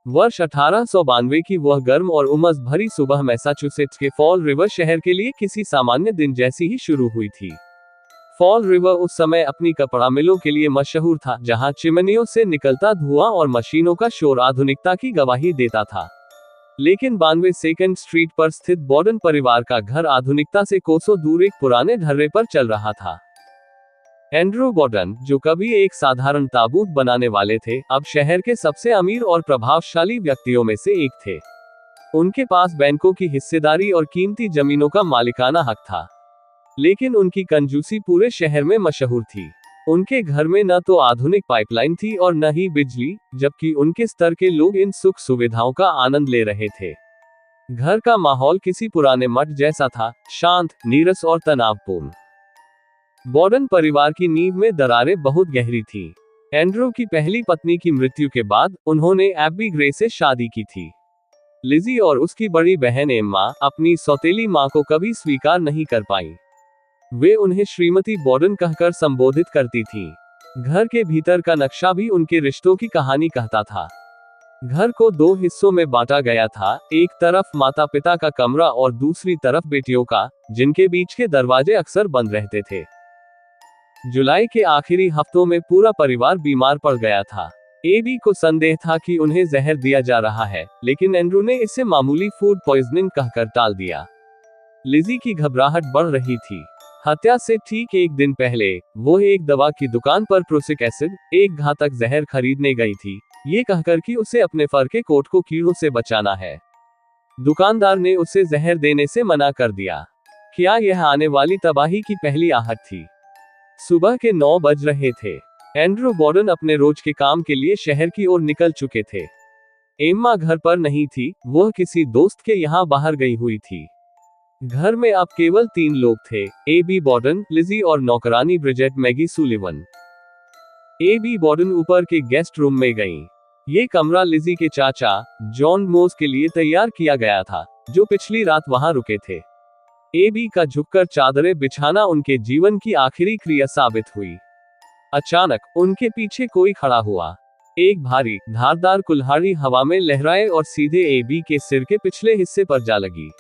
वर्ष 1892 की वह गर्म और उमस भरी सुबह मैसाचुसेट्स के फॉल रिवर शहर के लिए किसी सामान्य दिन जैसी ही शुरू हुई थी। फॉल रिवर उस समय अपनी कपड़ा मिलों के लिए मशहूर था, जहां चिमनियों से निकलता धुआं और मशीनों का शोर आधुनिकता की गवाही देता था। लेकिन 92 सेकेंड स्ट्रीट पर स्थित बॉर्डन परिवार का घर आधुनिकता से कोसों दूर एक पुराने ढर्रे पर चल रहा था। एंड्रू बॉर्डन, जो कभी एक साधारण ताबूत बनाने वाले थे, अब शहर के सबसे अमीर और प्रभावशाली व्यक्तियों में से एक थे। उनके पास बैंकों की हिस्सेदारी और कीमती जमीनों का मालिकाना हक था। लेकिन उनकी कंजूसी पूरे शहर में मशहूर थी। उनके घर में न तो आधुनिक पाइपलाइन थी और न ही बिजली, जबकि उनके स्तर के लोग इन सुख सुविधाओं का आनंद ले रहे थे। घर का माहौल किसी पुराने मठ जैसा था, शांत, नीरस और तनावपूर्ण। बॉर्डन परिवार की नींव में दरारें बहुत गहरी थीं। एंड्रू की पहली पत्नी की मृत्यु के बाद उन्होंने एब्बी ग्रे से शादी की थी। लिजी और उसकी बड़ी बहन एम्मा अपनी सौतेली मां को कभी स्वीकार नहीं कर पाईं। वे उन्हें श्रीमती बॉर्डन कहकर संबोधित करती थीं। घर के भीतर का नक्शा भी उनके रिश्तों की कहानी कहता था। घर को दो हिस्सों में बांटा गया था, एक तरफ माता पिता का कमरा और दूसरी तरफ बेटियों का, जिनके बीच के दरवाजे अक्सर बंद रहते थे। जुलाई के आखिरी हफ्तों में पूरा परिवार बीमार पड़ गया था। एबी को संदेह था कि उन्हें जहर दिया जा रहा है, लेकिन एंड्रू ने इसे मामूली फूड पॉइजनिंग कहकर टाल दिया। लिजी की घबराहट बढ़ रही थी। हत्या से ठीक एक दिन पहले वो एक दवा की दुकान पर प्रोसिक एसिड, एक घातक जहर खरीदने गई थी, ये कहकर कि उसे अपने फर के कोट को कीड़ों से बचाना है। दुकानदार ने उसे जहर देने से मना कर दिया। क्या यह आने वाली तबाही की पहली आहट थी? सुबह के 9 बज रहे थे। एंड्रू बॉर्डन अपने रोज के काम के लिए शहर की ओर निकल चुके थे। एम्मा घर पर नहीं थी, वह किसी दोस्त के यहाँ बाहर गई हुई थी। घर में अब केवल 3 लोग थे, एबी बॉर्डन, लिजी और नौकरानी ब्रिजेट मैगी सुलिवन। एबी बॉर्डन ऊपर के गेस्ट रूम में गईं। ये कमरा लिजी के चाचा जॉन मोस के लिए तैयार किया गया था, जो पिछली रात वहां रुके थे। एबी का झुककर चादरें बिछाना उनके जीवन की आखिरी क्रिया साबित हुई। अचानक उनके पीछे कोई खड़ा हुआ। एक भारी, धारदार कुल्हाड़ी हवा में लहराए और सीधे एबी के सिर के पिछले हिस्से पर जा लगी।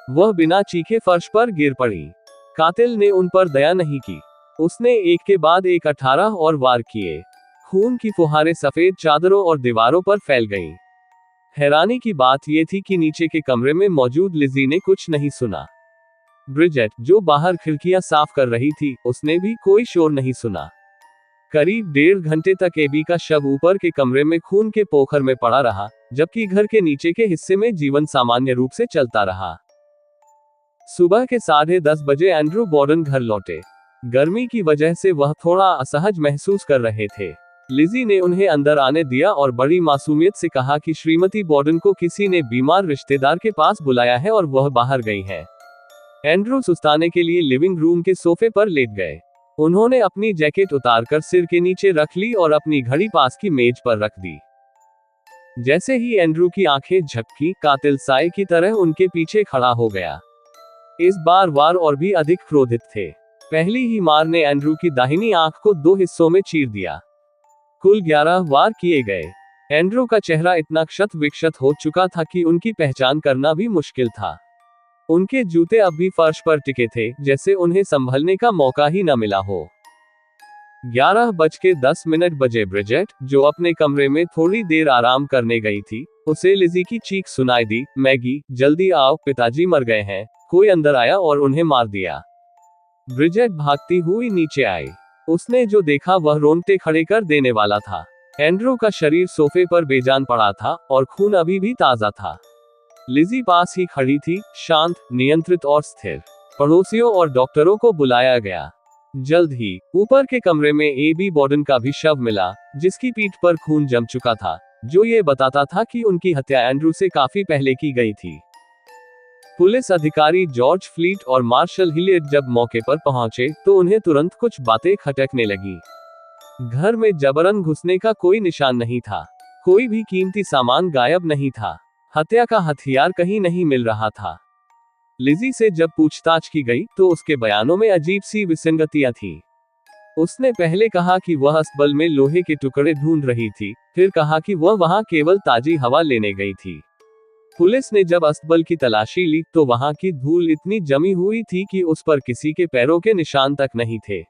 वह बिना चीखे फर्श पर गिर पड़ी। कातिल ने उन पर दया नहीं की। उसने एक के बाद एक 18 और वार किए। खून की फुहारें सफेद चादरों और दीवारों पर फैल गईं। हैरानी की बात यह थी कि नीचे के कमरे में मौजूद लिजी ने कुछ नहीं सुना। ब्रिजेट, जो बाहर खिड़कियां साफ कर रही थी, उसने भी कोई शोर नहीं सुना। करीब 1.5 घंटे तक एबी का शव ऊपर के कमरे में खून के पोखर में पड़ा रहा, जबकि घर के नीचे के हिस्से में जीवन सामान्य रूप से चलता रहा। सुबह के 10:30 बजे एंड्रू बॉर्डन घर लौटे। गर्मी की वजह से वह थोड़ा असहज महसूस कर रहे थे। लिजी ने उन्हें अंदर आने दिया और बड़ी मासूमियत से कहा कि श्रीमती बॉर्डन को किसी ने बीमार रिश्तेदार के पास बुलाया है और वह बाहर गई हैं। एंड्रू सुस्ताने के लिए लिविंग रूम के सोफे पर लेट गए। उन्होंने अपनी जैकेट उतारकर सिर के नीचे रख ली और अपनी घड़ी पास की मेज पर रख दी। जैसे ही एंड्रू की आंखें झपकी, कातिल साए की तरह उनके पीछे खड़ा हो गया। इस बार वार और भी अधिक क्रोधित थे। पहली ही मार ने एंड्रू की दाहिनी आंख को 2 हिस्सों में चीर दिया। कुल 11 वार किए गए। एंड्रू का चेहरा इतना क्षत विक्षत हो चुका था कि उनकी पहचान करना भी मुश्किल था। उनके जूते अब भी फर्श पर टिके थे, जैसे उन्हें संभलने का मौका ही न मिला हो। 11:10 बजे ब्रिजेट, जो अपने कमरे में थोड़ी देर आराम करने गई थी, उसे लिजी की चीख सुनाई दी, मैगी, जल्दी आओ, पिताजी मर गए हैं। कोई अंदर आया और उन्हें मार दिया। ब्रिजेट भागती हुई नीचे आई। उसने जो देखा वह रोंगटे खड़े कर देने वाला था। एंड्रू का शरीर सोफे पर बेजान पड़ा था और खून अभी भी ताजा था। लिजी पास ही खड़ी थी, शांत, नियंत्रित और स्थिर। पड़ोसियों और डॉक्टरों को बुलाया गया। जल्द ही ऊपर के कमरे में एबी बॉर्डन का भी शव मिला, जिसकी पीठ पर खून जम चुका था, जो ये बताता था कि उनकी हत्या एंड्रू से काफी पहले की गई थी। पुलिस अधिकारी जॉर्ज फ्लीट और मार्शल हिलियट जब मौके पर पहुंचे, तो उन्हें तुरंत कुछ बातें खटकने लगी। घर में जबरन घुसने का कोई निशान नहीं था। कोई भी कीमती सामान गायब नहीं था। हत्या का हथियार कहीं नहीं मिल रहा था। लिजी से जब पूछताछ की गई, तो उसके बयानों में अजीब सी विसंगतियां थीं। उसने पहले कहा कि वह अस्तबल में लोहे के टुकड़े ढूंढ रही थी, फिर कहा कि वह वहां केवल ताजी हवा लेने गई थी। पुलिस ने जब अस्तबल की तलाशी ली तो वहां की धूल इतनी जमी हुई थी कि उस पर किसी के पैरों के निशान तक नहीं थे।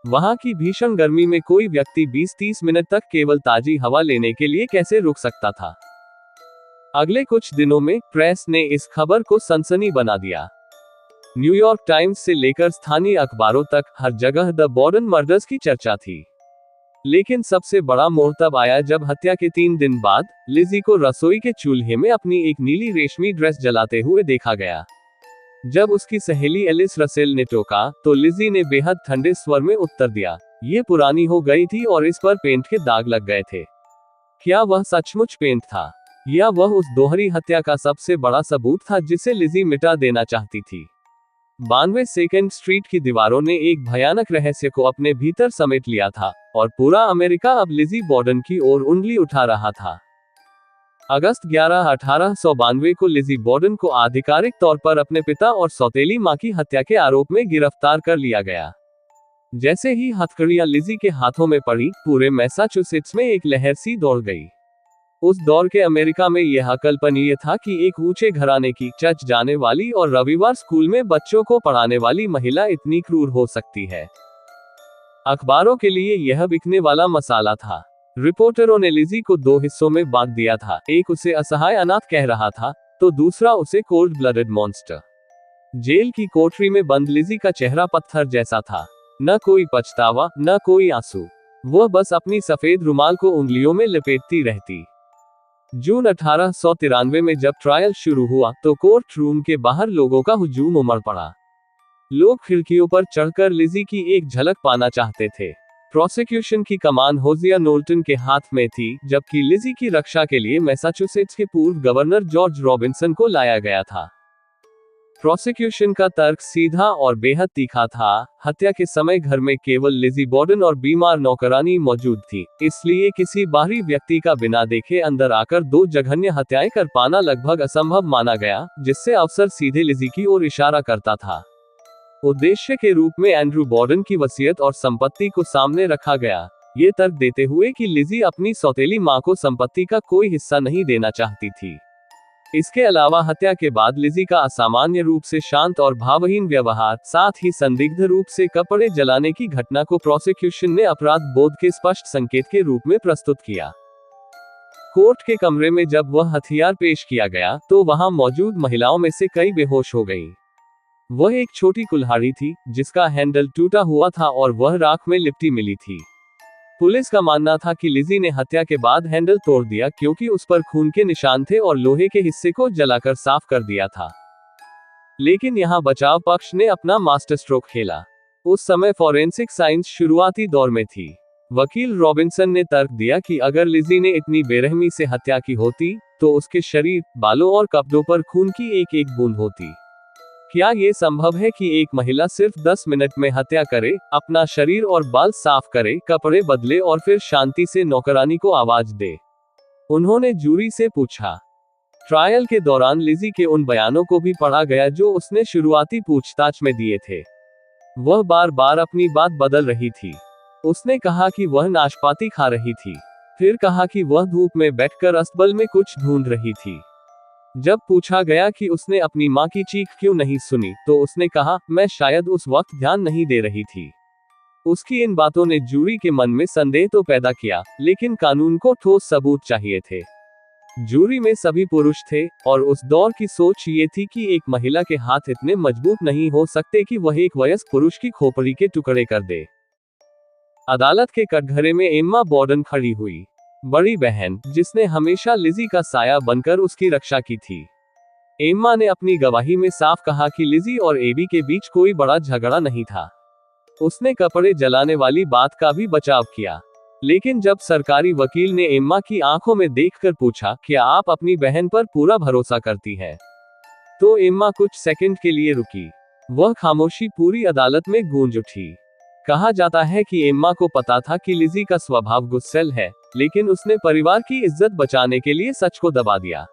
वहां की भीषण गर्मी में कोई व्यक्ति 20-30 मिनट तक केवल ताजी हवा लेने के लिए कैसे रुक सकता था। अगले कुछ दिनों में प्रेस ने इस खबर को सनसनी बना दिया। न्यूयॉर्क टाइम्स से लेकर स्थानीय अखबारों तक हर जगह द बॉर्डन मर्डर्स की चर्चा थी। लेकिन सबसे बड़ा मोड़ तब आया जब हत्या के 3 दिन बाद लिजी को रसोई के चूल्हे में अपनी एक नीली रेशमी ड्रेस जलाते हुए देखा गया। जब उसकी सहेली एलिस रसेल ने टोका तो लिजी ने बेहद ठंडे स्वर में उत्तर दिया, ये पुरानी हो गई थी और इस पर पेंट के दाग लग गए थे। क्या वह सचमुच पेंट था, या वह उस दोहरी हत्या का सबसे बड़ा सबूत था जिसे लिजी मिटा देना चाहती थी। 92 सेकेंड स्ट्रीट की दीवारों ने एक भयानक रहस्य को अपने भीतर समेट लिया था, और पूरा अमेरिका अब लिजी बॉर्डन की ओर उंगली उठा रहा था। अगस्त 11, 1892 को लिजी बॉर्डन को आधिकारिक तौर पर अपने पिता और सौतेली मां की हत्या के आरोप में गिरफ्तार कर लिया गया। जैसे ही हथकड़ियां लिजी के हाथों में पड़ी, पूरे मैसाचुसेट्स में एक लहर सी दौड़ गई। उस दौर के अमेरिका में यह अकल्पनीय था कि एक ऊंचे घराने की, चर्च जाने वाली और रविवार स्कूल में बच्चों को पढ़ाने वाली महिला इतनी क्रूर हो सकती है। अखबारों के लिए यह बिकने वाला मसाला था। रिपोर्टरों ने लिजी को 2 हिस्सों में बांट दिया था, एक उसे असहाय अनाथ कह रहा था, तो दूसरा उसे कोल्ड ब्लडेड मॉन्स्टर। जेल की कोठरी में बंद लिजी का चेहरा पत्थर जैसा था, न कोई पछतावा, न कोई आंसू। वह बस अपनी सफेद रुमाल को उंगलियों में लपेटती रहती। जून 1893 में जब ट्रायल शुरू हुआ तो कोर्ट रूम के बाहर लोगों का हुजूम उमड़ पड़ा। लोग खिड़कियों पर चढ़कर लिजी की एक झलक पाना चाहते थे। प्रोसिक्यूशन की कमान होजिया नोल्टन के हाथ में थी, जबकि लिजी की रक्षा के लिए मैसाचुसेट्स के पूर्व गवर्नर जॉर्ज रॉबिन्सन को लाया गया था। प्रोसिक्यूशन का तर्क सीधा और बेहद तीखा था। हत्या के समय घर में केवल लिजी बॉर्डन और बीमार नौकरानी मौजूद थी, इसलिए किसी बाहरी व्यक्ति का बिना देखे अंदर आकर 2 जघन्य हत्याएं कर पाना लगभग असंभव माना गया, जिससे अफसर सीधे लिजी की ओर इशारा करता था। उद्देश्य के रूप में एंड्रू बॉर्डन की वसीयत और संपत्ति को सामने रखा गया, ये तर्क देते हुए कि लिजी अपनी सौतेली मां को संपत्ति का कोई हिस्सा नहीं देना चाहती थी। इसके अलावा हत्या के बाद लिजी का असामान्य रूप से शांत और भावहीन व्यवहार, साथ ही संदिग्ध रूप से कपड़े जलाने की घटना को प्रोसिक्यूशन ने अपराध बोध के स्पष्ट संकेत के रूप में प्रस्तुत किया। कोर्ट के कमरे में जब वह हथियार पेश किया गया तो वहां मौजूद महिलाओं में से कई बेहोश हो गईं। वह एक छोटी कुल्हाड़ी थी जिसका हैंडल टूटा हुआ था और वह राख में लिपटी मिली थी। पुलिस का मानना था कि लिजी ने हत्या के बाद हैंडल तोड़ दिया क्योंकि उस पर खून के निशान थे और लोहे के हिस्से को जलाकर साफ कर दिया था। लेकिन यहां बचाव पक्ष ने अपना मास्टर स्ट्रोक खेला। उस समय फॉरेंसिक साइंस शुरुआती दौर में थी। वकील रॉबिन्सन ने तर्क दिया कि अगर लिजी ने इतनी बेरहमी से हत्या की होती तो उसके शरीर, बालों और कपड़ों पर खून की एक एक बूंद होती। क्या ये संभव है कि एक महिला सिर्फ 10 मिनट में हत्या करे, अपना शरीर और बाल साफ करे, कपड़े बदले और फिर शांति से नौकरानी को आवाज दे? उन्होंने जूरी से पूछा। ट्रायल के दौरान लिजी के उन बयानों को भी पढ़ा गया जो उसने शुरुआती पूछताछ में दिए थे। वह बार बार अपनी बात बदल रही थी। उसने कहा कि वह नाशपाती खा रही थी, फिर कहा कि वह धूप में बैठकर अस्तबल में कुछ ढूंढ रही थी। जब पूछा गया कि उसने अपनी मां की चीख क्यों नहीं सुनी तो उसने कहा, मैं शायद उस वक्त ध्यान नहीं दे रही थी। उसकी इन बातों ने जूरी के मन में संदेह तो पैदा किया, लेकिन कानून को ठोस सबूत चाहिए थे। जूरी में सभी पुरुष थे और उस दौर की सोच ये थी कि एक महिला के हाथ इतने मजबूत नहीं हो सकते कि वह एक वयस्क पुरुष की खोपड़ी के टुकड़े कर दे। अदालत के कटघरे में एम्मा बॉर्डन खड़ी हुई, बड़ी बहन, जिसने हमेशा लिजी का साया बनकर उसकी रक्षा की थी। एम्मा ने अपनी गवाही में साफ कहा कि लिजी और एबी के बीच कोई बड़ा झगड़ा नहीं था। उसने कपड़े जलाने वाली बात का भी बचाव किया। लेकिन जब सरकारी वकील ने एम्मा की आंखों में देखकर पूछा, क्या आप अपनी बहन पर पूरा भरोसा करती हैं? तो एम्मा कुछ सेकंड के लिए रुकी। वह खामोशी पूरी अदालत में गूंज उठी। कहा जाता है कि एम्मा को पता था कि लिजी का स्वभाव गुस्सैल है, लेकिन उसने परिवार की इज्जत बचाने के लिए सच को दबा दिया।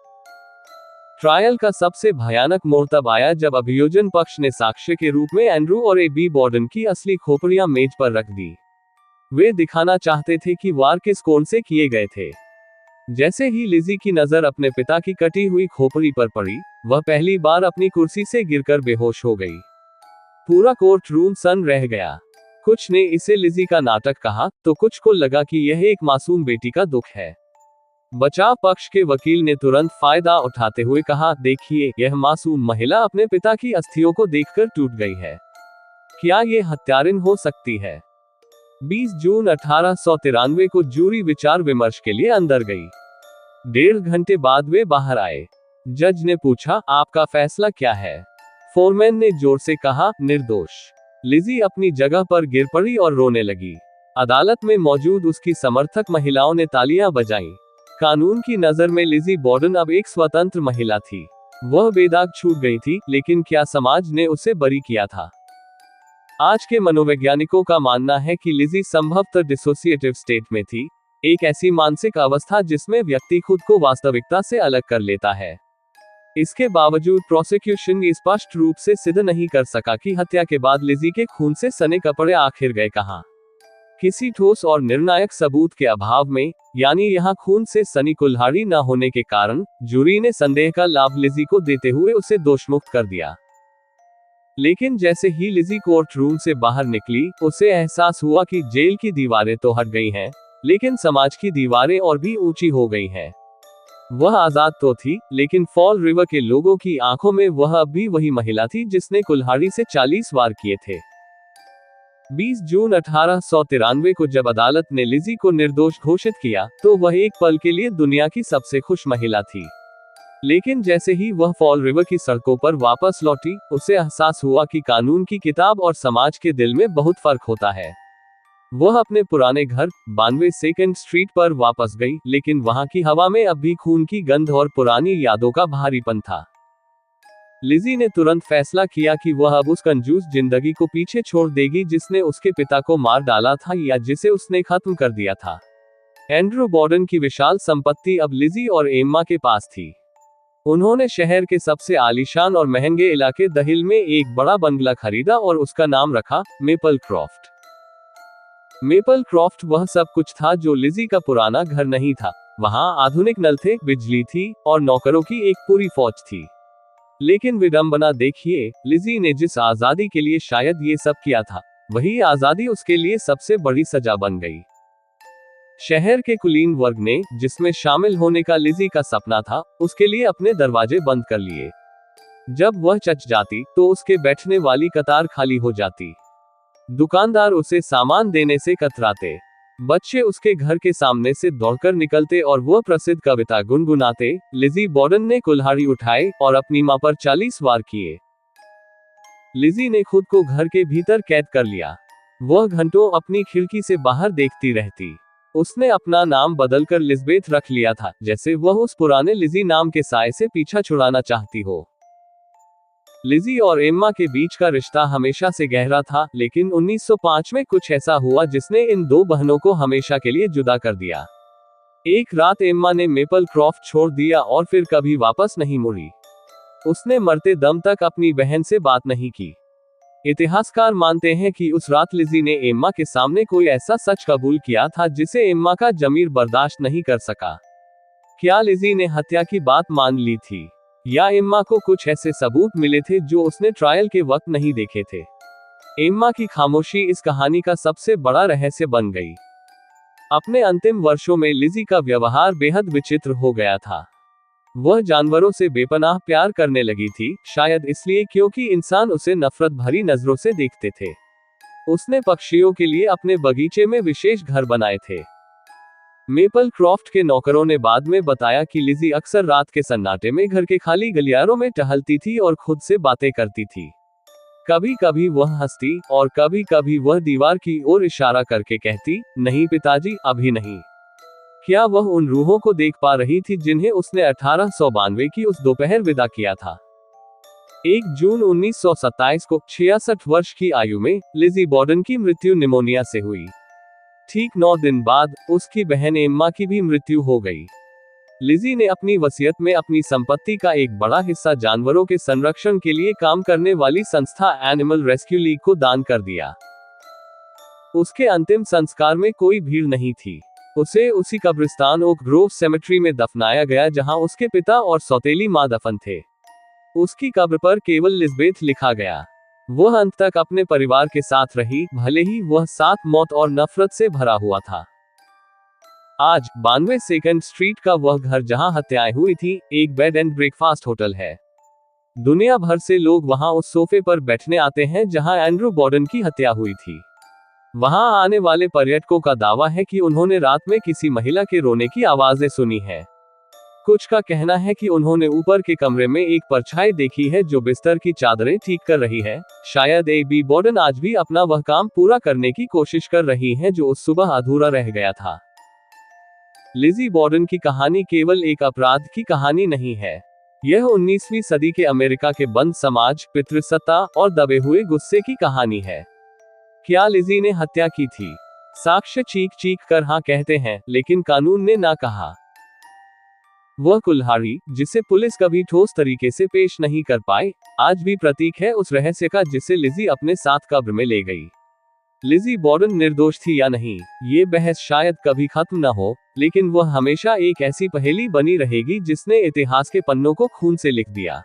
ट्रायल का सबसे भयानक मोड़ तब आया जब अभियोजन पक्ष ने साक्ष्य के रूप में एंड्रू और एबी बॉर्डन की असली खोपड़ियां मेज पर रख दी। वे दिखाना चाहते थे कि वार किस कोण से किए गए थे। जैसे ही लिजी की नजर अपने पिता की कटी हुई खोपड़ी पर पड़ी, वह पहली बार अपनी कुर्सी से गिरकर बेहोश हो गई। पूरा कोर्ट रूम सन्न रह गया। कुछ ने इसे लिजी का नाटक कहा, तो कुछ को लगा कि यह एक मासूम बेटी का दुख है। बचाव पक्ष के वकील ने तुरंत फायदा उठाते हुए कहा, देखिए, यह मासूम महिला अपने पिता की अस्थियों को देखकर टूट गई है। क्या ये हत्यारिन हो सकती है? 20 जून 1893 को जूरी विचार विमर्श के लिए अंदर गई। 1.5 घंटे बाद वे बाहर आए। जज ने पूछा, आपका फैसला क्या है? फोरमैन ने जोर से कहा, निर्दोष। लिजी अपनी जगह पर गिर पड़ी और रोने लगी। अदालत में मौजूद उसकी समर्थक महिलाओं ने तालियां बजाईं। कानून की नजर में लिजी बॉर्डन अब एक स्वतंत्र महिला थी। वह बेदाग छूट गई थी, लेकिन क्या समाज ने उसे बरी किया था? आज के मनोवैज्ञानिकों का मानना है कि लिजी संभवतः डिसोसिएटिव स्टेट में थी, एक ऐसी मानसिक अवस्था जिसमें व्यक्ति खुद को वास्तविकता से अलग कर लेता है। इसके बावजूद प्रोसिक्यूशन स्पष्ट रूप से सिद्ध नहीं कर सका कि हत्या के बाद लिजी के खून से सने कपड़े आखिर गए कहां। किसी ठोस और निर्णायक सबूत के अभाव में, यानी यहां खून से सनी कुल्हाड़ी न होने के कारण, जूरी ने संदेह का लाभ लिजी को देते हुए उसे दोषमुक्त कर दिया। लेकिन जैसे ही लिजी कोर्ट रूम से बाहर निकली, उसे एहसास हुआ कि जेल की दीवारें तो हट गई हैं, लेकिन समाज की दीवारें और भी ऊंची हो गई हैं। वह आजाद तो थी, लेकिन फॉल रिवर के लोगों की आंखों में वह अब भी वही महिला थी जिसने कुल्हाड़ी से 40 वार किए थे। 20 जून 1893 को जब अदालत ने लिजी को निर्दोष घोषित किया, तो वह एक पल के लिए दुनिया की सबसे खुश महिला थी। लेकिन जैसे ही वह फॉल रिवर की सड़कों पर वापस लौटी, उसे एहसास हुआ कि कानून की किताब और समाज के दिल में बहुत फर्क होता है। वह अपने पुराने घर 92 सेकंड स्ट्रीट पर वापस गई, लेकिन वहां की हवा में अब भी खून की गंध और पुरानी यादों का भारीपन था। लिजी ने तुरंत फैसला किया कि वह अब उस कंजूस जिंदगी को पीछे छोड़ देगी जिसने उसके पिता को मार डाला था या जिसे उसने खत्म कर दिया था। एंड्रू बॉर्डन की विशाल संपत्ति अब लिजी और एम्मा के पास थी। उन्होंने शहर के सबसे आलीशान और महंगे इलाके द हिल में एक बड़ा बंगला खरीदा और उसका नाम रखा मेपल क्रॉफ्ट। मेपल क्रॉफ्ट वह सब कुछ था जो लिजी का पुराना घर नहीं था। वहां आधुनिक नल थे, बिजली थी और नौकरों की एक पूरी फौज थी। लेकिन विडंबना देखिए, लिजी ने जिस आजादी के लिए शायद ये सब किया था, वही आजादी उसके लिए सबसे बड़ी सजा बन गई। शहर के कुलीन वर्ग ने, जिसमें शामिल होने का लिजी का सपना था, उसके लिए अपने दरवाजे बंद कर लिए। जब वह चच जाती, तो उसके बैठने वाली कतार खाली हो जाती। दुकानदार उसे सामान देने से कतराते। बच्चे उसके घर के सामने से दौड़कर निकलते और वह प्रसिद्ध कविता गुनगुनाते। लिजी बॉर्डन ने कुल्हाड़ी उठाई और अपनी मां पर 40 वार किए। लिजी ने खुद को घर के भीतर कैद कर लिया। वह घंटों अपनी खिड़की से बाहर देखती रहती। उसने अपना नाम बदलकर लिज़बेथ रख लिया था, जैसे वह उस पुराने लिजी नाम के साए से पीछा छुड़ाना चाहती हो। लिजी और एम्मा के बीच का रिश्ता हमेशा से गहरा था, लेकिन 1905 में कुछ ऐसा हुआ जिसने इन दो बहनों को हमेशा के लिए जुदा कर दिया। एक रात एम्मा ने मेपल क्रॉफ्ट छोड़ दिया और फिर कभी वापस नहीं मुड़ी। उसने मरते दम तक अपनी बहन से बात नहीं की। इतिहासकार मानते हैं कि उस रात लिजी ने एम्मा के सामने कोई ऐसा सच कबूल किया था जिसे एम्मा का जमीर बर्दाश्त नहीं कर सका। क्या लिजी ने हत्या की बात मान ली थी, या एम्मा को कुछ ऐसे सबूत मिले थे जो उसने ट्रायल के वक्त नहीं देखे थे? एम्मा की खामोशी इस कहानी का सबसे बड़ा रहस्य बन गई। अपने अंतिम वर्षों में लिजी का व्यवहार बेहद विचित्र हो गया था। वह जानवरों से बेपनाह प्यार करने लगी थी, शायद इसलिए क्योंकि इंसान उसे नफरत भरी नजरों से देखते थे। उसने पक्षियों के लिए अपने बगीचे में विशेष घर बनाए थे। मेपल क्रॉफ्ट के नौकरों ने बाद में बताया कि लिजी अक्सर रात के सन्नाटे में घर के खाली गलियारों में टहलती थी और खुद से बातें करती थी। कभी कभी वह हंसती और कभी कभी वह दीवार की ओर इशारा करके कहती, नहीं पिताजी, अभी नहीं। क्या वह उन रूहों को देख पा रही थी जिन्हें उसने 1892 की उस दोपहर विदा किया था? 1 जून 1927 को 66 वर्ष की आयु में लिजी बॉर्डन की मृत्यु निमोनिया से हुई। ठीक 9 दिन बाद उसकी बहन एम्मा की भी मृत्यु हो गई। लिजी ने अपनी वसीयत में अपनी संपत्ति का एक बड़ा हिस्सा जानवरों के संरक्षण के लिए काम करने वाली संस्था एनिमल रेस्क्यू लीग को दान कर दिया। उसके अंतिम संस्कार में कोई भीड़ नहीं थी। उसे उसी कब्रिस्तान ओक ग्रोव सेमेट्री में दफनाया गया जहां उसके पिता और सौतेली मां दफन थे। उसकी कब्र पर केवल लिज़बेथ लिखा गया। वह अंत तक अपने परिवार के साथ रही, भले ही वह साथ मौत और नफरत से भरा हुआ था। आज 92 सेकंड स्ट्रीट का वह घर जहां हत्याएं हुई थी, एक बेड एंड ब्रेकफास्ट होटल है। दुनिया भर से लोग वहां उस सोफे पर बैठने आते हैं जहां एंड्रू बॉर्डन की हत्या हुई थी। वहां आने वाले पर्यटकों का दावा है कि उन्होंने रात में किसी महिला के रोने की आवाजें सुनी है। कुछ का कहना है कि उन्होंने ऊपर के कमरे में एक परछाई देखी है जो बिस्तर की चादरें ठीक कर रही है। शायद ए.बी. बॉर्डन आज भी अपना वह काम पूरा करने की कोशिश कर रही हैं जो उस सुबह अधूरा रह गया था। लिज़ी बॉर्डन की कहानी केवल एक अपराध की कहानी नहीं है। यह 19वीं सदी के अमेरिका के बंद समाज, पितृसत्ता और दबे हुए गुस्से की कहानी है। क्या लिज़ी ने हत्या की थी? साक्ष्य चीख चीख कर हाँ कहते हैं, लेकिन कानून ने ना कहा। वह कुल्हाड़ी, जिसे पुलिस कभी ठोस तरीके से पेश नहीं कर पाई, आज भी प्रतीक है उस रहस्य का जिसे लिज़ी अपने साथ कब्र में ले गई। लिज़ी बॉर्डन निर्दोष थी या नहीं, ये बहस शायद कभी खत्म न हो, लेकिन वह हमेशा एक ऐसी पहेली बनी रहेगी जिसने इतिहास के पन्नों को खून से लिख दिया।